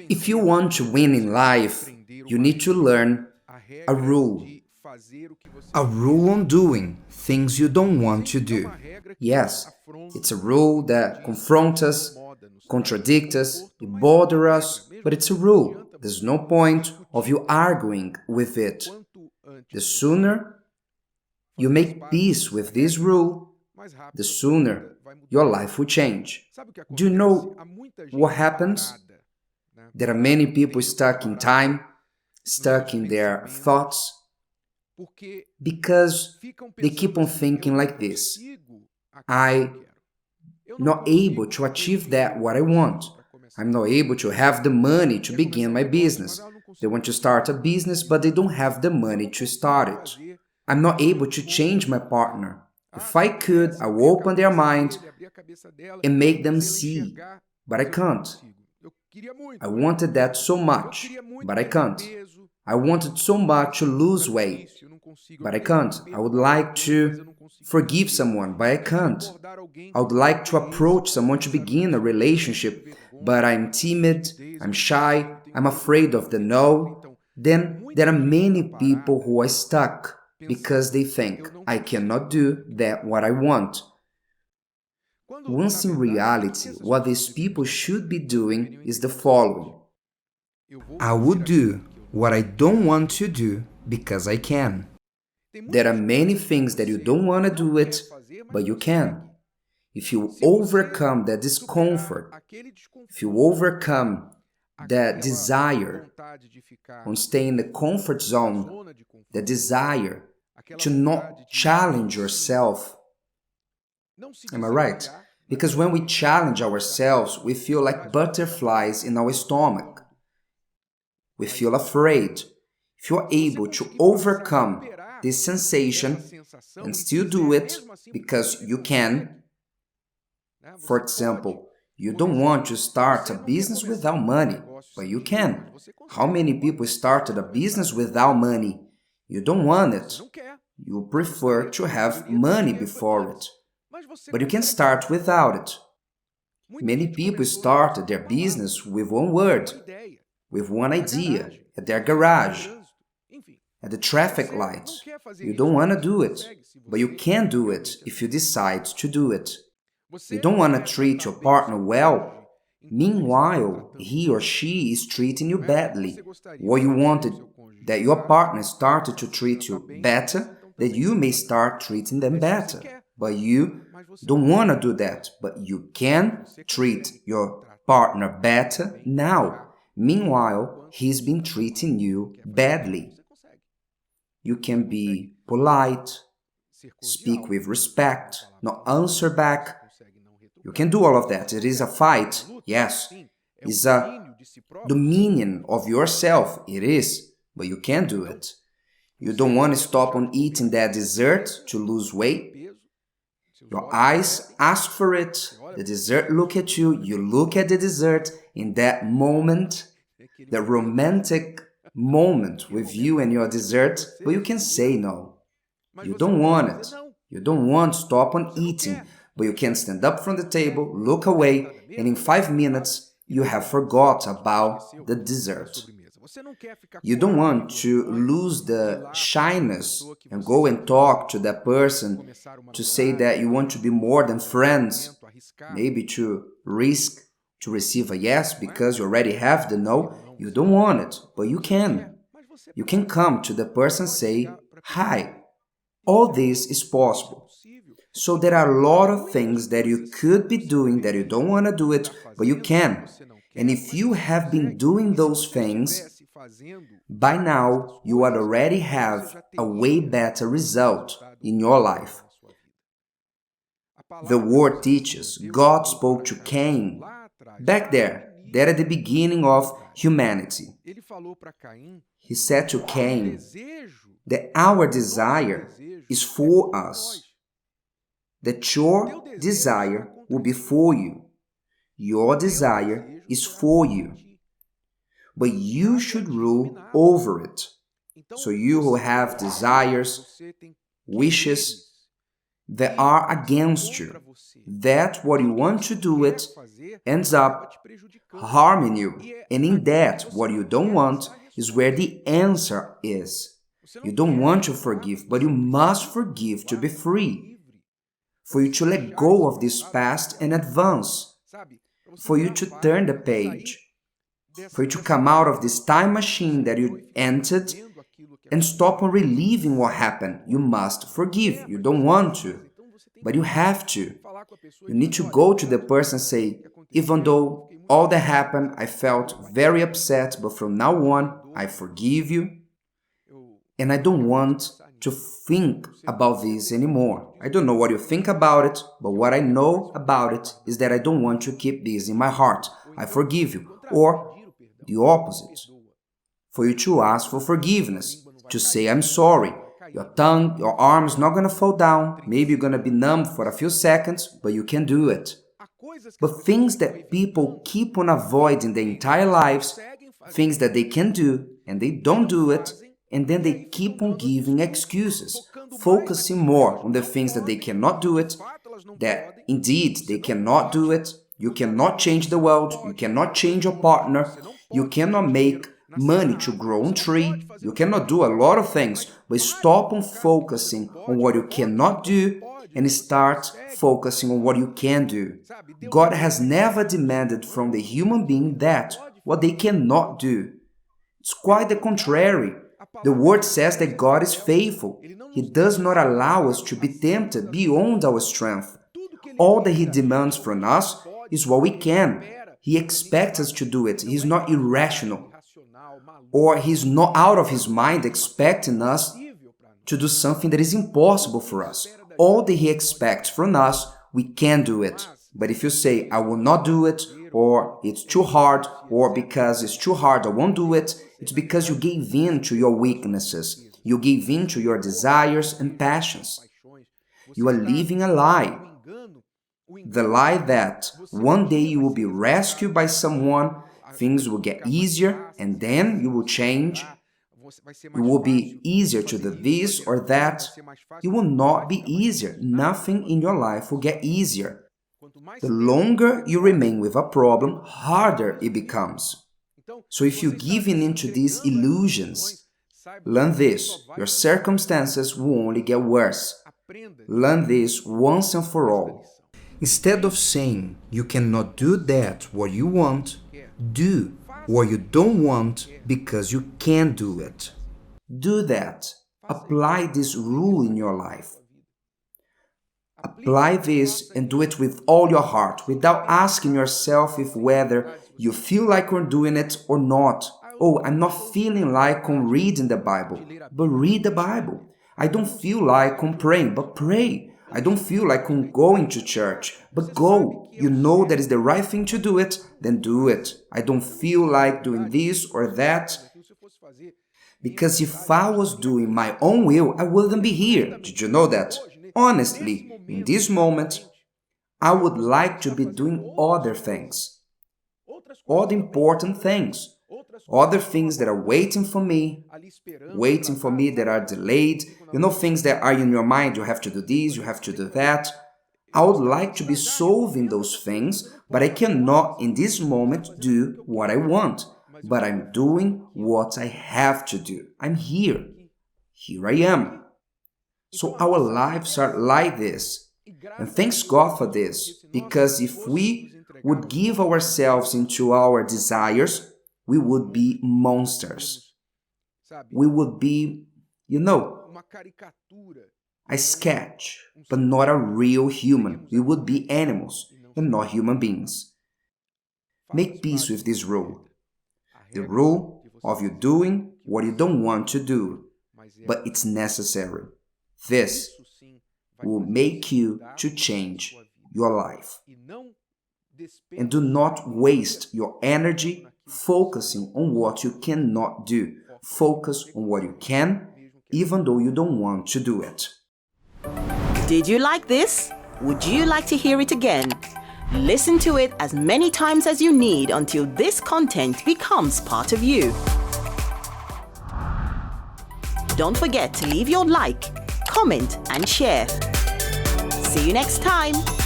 If you want to win in life, you need to learn a rule. A rule on doing things you don't want to do. Yes, it's a rule that confronts us, contradicts us, it bothers us, but it's a rule. There's no point of you arguing with it. The sooner you make peace with this rule, the sooner your life will change. Do you know what happens? There are many people stuck in time, stuck in their thoughts, because they keep on thinking like this. I'm not able to achieve that what I want. I'm not able to have the money to begin my business. They want to start a business, but they don't have the money to start it. I'm not able to change my partner. If I could, I would open their mind and make them see, but I can't. I wanted that so much, but I can't. I wanted so much to lose weight, but I can't. I would like to forgive someone, but I can't. I would like to approach someone to begin a relationship, but I'm timid, I'm shy, I'm afraid of the no. Then there are many people who are stuck because they think, I cannot do that what I want. Once in reality, what these people should be doing is the following. I would do what I don't want to do because I can. There are many things that you don't want to do it, but you can. If you overcome that discomfort, if you overcome that desire on staying in the comfort zone, the desire to not challenge yourself, am I right? Because when we challenge ourselves, we feel like butterflies in our stomach. We feel afraid. If you're able to overcome this sensation and still do it because you can, for example, you don't want to start a business without money, but you can. How many people started a business without money? You don't want it. You prefer to have money before it. But you can start without it. Many people started their business with one word, with one idea, at their garage, at the traffic light. You don't want to do it, but you can do it if you decide to do it. You don't want to treat your partner well. Meanwhile, he or she is treating you badly. Or you wanted that your partner started to treat you better, that you may start treating them better. But you don't want to do that. But you can treat your partner better now. Meanwhile, he's been treating you badly. You can be polite, speak with respect, not answer back. You can do all of that. It is a fight, yes. It's a dominion of yourself, it is, but you can do it. You don't want to stop on eating that dessert to lose weight. Your eyes ask for it, the dessert look at you, you look at the dessert in that moment, the romantic moment with you and your dessert, but you can say no. You don't want it. You don't want to stop on eating, but you can stand up from the table, look away, and in 5 minutes you have forgot about the dessert. You don't want to lose the shyness and go and talk to that person to say that you want to be more than friends, maybe to risk to receive a yes because you already have the no. You don't want it, but you can. You can come to the person and say, hi, all this is possible. So there are a lot of things that you could be doing that you don't want to do it, but you can. And if you have been doing those things, by now you would already have a way better result in your life. The word teaches God spoke to Cain back there at the beginning of humanity. He said to Cain that our desire is for us, that your desire will be for you. Your desire is for you. But you should rule over it. So you who have desires, wishes, that are against you, that what you want to do it ends up harming you. And in that, what you don't want is where the answer is. You don't want to forgive, but you must forgive to be free. For you to let go of this past and advance. For you to turn the page. For you to come out of this time machine that you entered and stop on reliving what happened. You must forgive. You don't want to, but you have to. You need to go to the person and say, even though all that happened, I felt very upset, but from now on, I forgive you. And I don't want to think about this anymore. I don't know what you think about it, but what I know about it is that I don't want to keep this in my heart. I forgive you. Or the opposite. For you to ask for forgiveness, to say, I'm sorry. Your tongue, your arm is not going to fall down. Maybe you're going to be numb for a few seconds, but you can do it. But things that people keep on avoiding their entire lives, things that they can do, and they don't do it, and then they keep on giving excuses, focusing more on the things that they cannot do it, that indeed they cannot do it. You cannot change the world, you cannot change your partner, you cannot make money to grow on tree, you cannot do a lot of things, but stop on focusing on what you cannot do and start focusing on what you can do. God has never demanded from the human being that, what they cannot do. It's quite the contrary. The word says that God is faithful. He does not allow us to be tempted beyond our strength. All that He demands from us is what we can. He expects us to do it. He's not irrational. Or He's not out of His mind expecting us to do something that is impossible for us. All that He expects from us, we can do it. But if you say, I will not do it, or it's too hard, or because it's too hard, I won't do it, it's because you gave in to your weaknesses. You gave in to your desires and passions. You are living a lie. The lie that one day you will be rescued by someone, things will get easier, and then you will change. It will be easier to do this or that. It will not be easier. Nothing in your life will get easier. The longer you remain with a problem, harder it becomes. So if you give in to these illusions, learn this, your circumstances will only get worse. Learn this once and for all. Instead of saying, you cannot do that what you want, do what you don't want because you can do it. Do that. Apply this rule in your life. Apply this and do it with all your heart, without asking yourself if whether you feel like you're doing it or not. Oh, I'm not feeling like I'm reading the Bible, but read the Bible. I don't feel like I'm praying, but pray. I don't feel like I'm going to church, but go. You know that is the right thing to do it, then do it. I don't feel like doing this or that, because if I was doing my own will, I wouldn't be here. Did you know that? Honestly, in this moment, I would like to be doing other things, other important things, other things that are waiting for me that are delayed, things that are in your mind, you have to do this, you have to do that. I would like to be solving those things, but I cannot in this moment do what I want. But I'm doing what I have to do. I'm here. Here I am. So our lives are like this. And thanks God for this, because if we would give ourselves into our desires, we would be monsters. We would be, a sketch, but not a real human. We would be animals and not human beings. Make peace with this rule. The rule of you doing what you don't want to do, but it's necessary. This will make you to change your life. And do not waste your energy focusing on what you cannot do. Focus on what you can, even though you don't want to do it. Did you like this? Would you like to hear it again? Listen to it as many times as you need until this content becomes part of you. Don't forget to leave your like, comment, and share. See you next time.